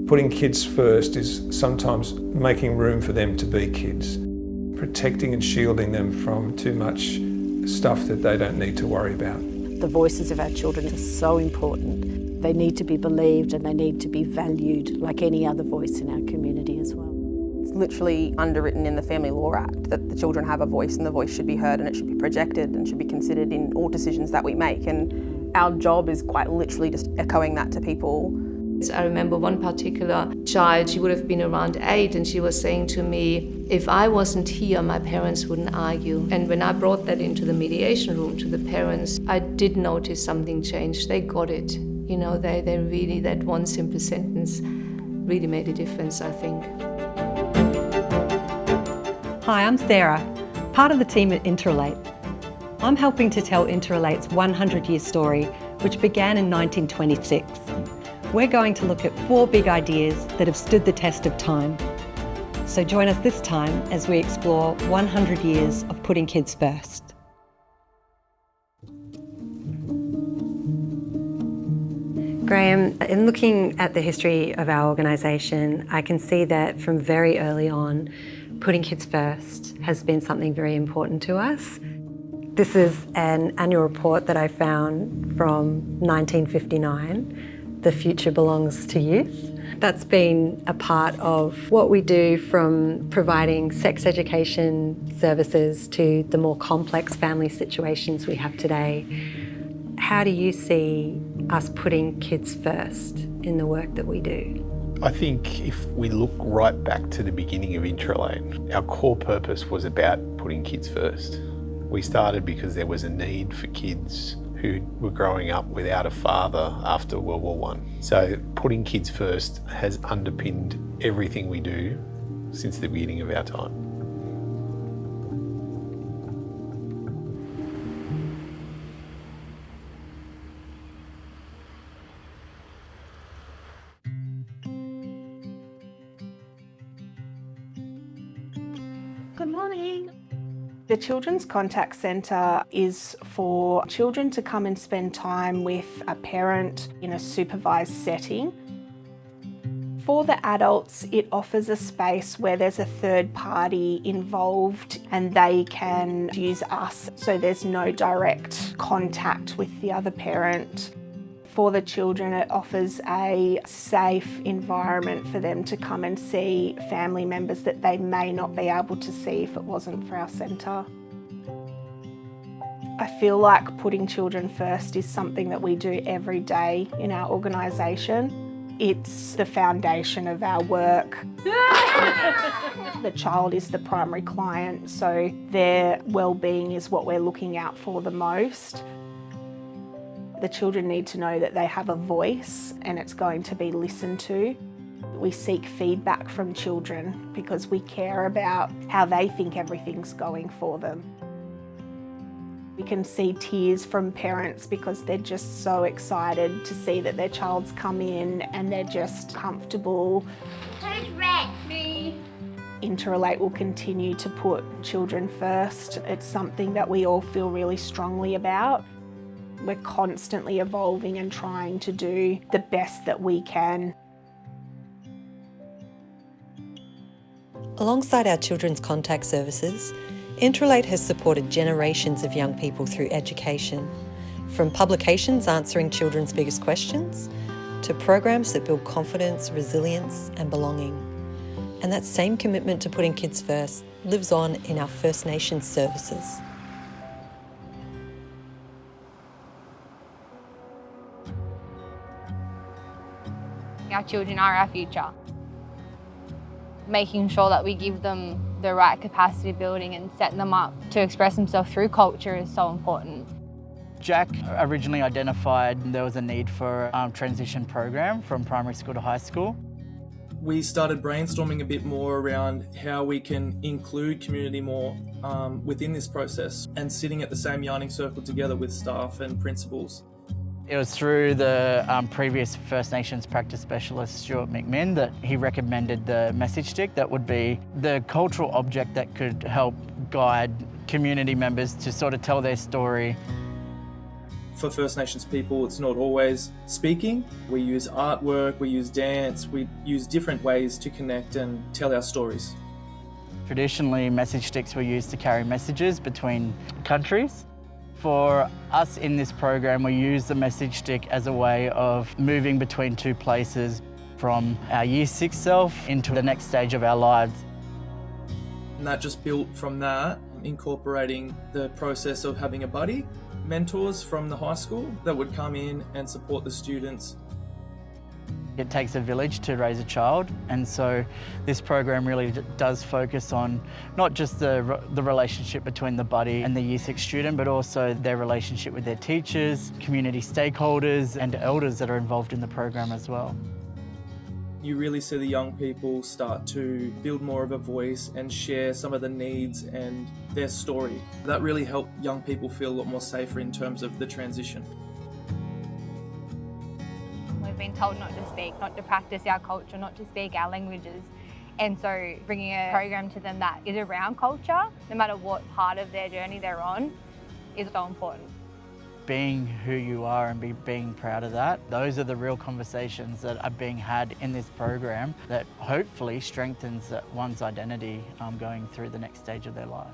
Putting kids first is sometimes making room for them to be kids, protecting and shielding them from too much stuff that they don't need to worry about. The voices of our children are so important. They need to be believed and they need to be valued like any other voice in our community as well. It's literally underwritten in the Family Law Act that the children have a voice and the voice should be heard and it should be projected and should be considered in all decisions that we make. And our job is quite literally just echoing that to people. I remember one particular child, she would have been around 8, and she was saying to me, if I wasn't here, my parents wouldn't argue. And when I brought that into the mediation room to the parents, I did notice something changed. They got it. You know, they really, that one simple sentence really made a difference, I think. Hi, I'm Sarah, part of the team at Interrelate. I'm helping to tell Interrelate's 100-year story, which began in 1926. We're going to look at 4 big ideas that have stood the test of time. So join us this time as we explore 100 years of putting kids first. Graham, in looking at the history of our organisation, I can see that from very early on, putting kids first has been something very important to us. This is an annual report that I found from 1959. The future belongs to youth. That's been a part of what we do, from providing sex education services to the more complex family situations we have today. How do you see us putting kids first in the work that we do? I think if we look right back to the beginning of Interrelate, our core purpose was about putting kids first. We started because there was a need for kids who were growing up without a father after World War I. So putting kids first has underpinned everything we do since the beginning of our time. Good morning. The Children's Contact Centre is for children to come and spend time with a parent in a supervised setting. For the adults, it offers a space where there's a third party involved and they can use us, so there's no direct contact with the other parent. For the children, it offers a safe environment for them to come and see family members that they may not be able to see if it wasn't for our centre. I feel like putting children first is something that we do every day in our organisation. It's the foundation of our work. The child is the primary client, so their well-being is what we're looking out for the most. The children need to know that they have a voice and it's going to be listened to. We seek feedback from children because we care about how they think everything's going for them. We can see tears from parents because they're just so excited to see that their child's come in and they're just comfortable. Who's red? Me. Interrelate will continue to put children first. It's something that we all feel really strongly about. We're constantly evolving and trying to do the best that we can. Alongside our children's contact services, Interrelate has supported generations of young people through education, from publications answering children's biggest questions to programs that build confidence, resilience and belonging. And that same commitment to putting kids first lives on in our First Nations services. Our children are our future. Making sure that we give them the right capacity building and set them up to express themselves through culture is so important. Jack originally identified there was a need for a transition program from primary school to high school. We started brainstorming a bit more around how we can include community more within this process and sitting at the same yarning circle together with staff and principals. It was through the previous First Nations practice specialist, Stuart McMinn, that he recommended the message stick that would be the cultural object that could help guide community members to sort of tell their story. For First Nations people, it's not always speaking. We use artwork, we use dance, we use different ways to connect and tell our stories. Traditionally, message sticks were used to carry messages between countries. For us in this program, we use the message stick as a way of moving between two places, from our Year 6 self into the next stage of our lives. And that just built from that, incorporating the process of having a buddy, mentors from the high school that would come in and support the students. It takes a village to raise a child, and so this program really does focus on not just the relationship between the buddy and the Year 6 student, but also their relationship with their teachers, community stakeholders and elders that are involved in the program as well. You really see the young people start to build more of a voice and share some of the needs and their story. That really helped young people feel a lot more safer in terms of the transition. We've been told not to speak, not to practice our culture, not to speak our languages. And so bringing a program to them that is around culture, no matter what part of their journey they're on, is so important. Being who you are and being proud of that, those are the real conversations that are being had in this program that hopefully strengthens one's identity going through the next stage of their life.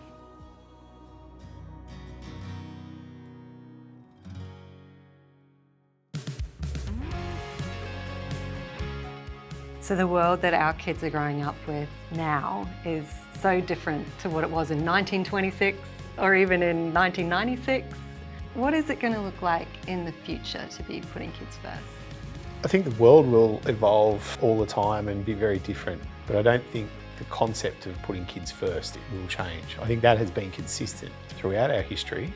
So the world that our kids are growing up with now is so different to what it was in 1926 or even in 1996. What is it going to look like in the future to be putting kids first? I think the world will evolve all the time and be very different, but I don't think the concept of putting kids first will change. I think that has been consistent throughout our history.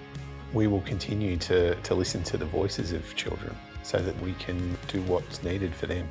We will continue to listen to the voices of children so that we can do what's needed for them.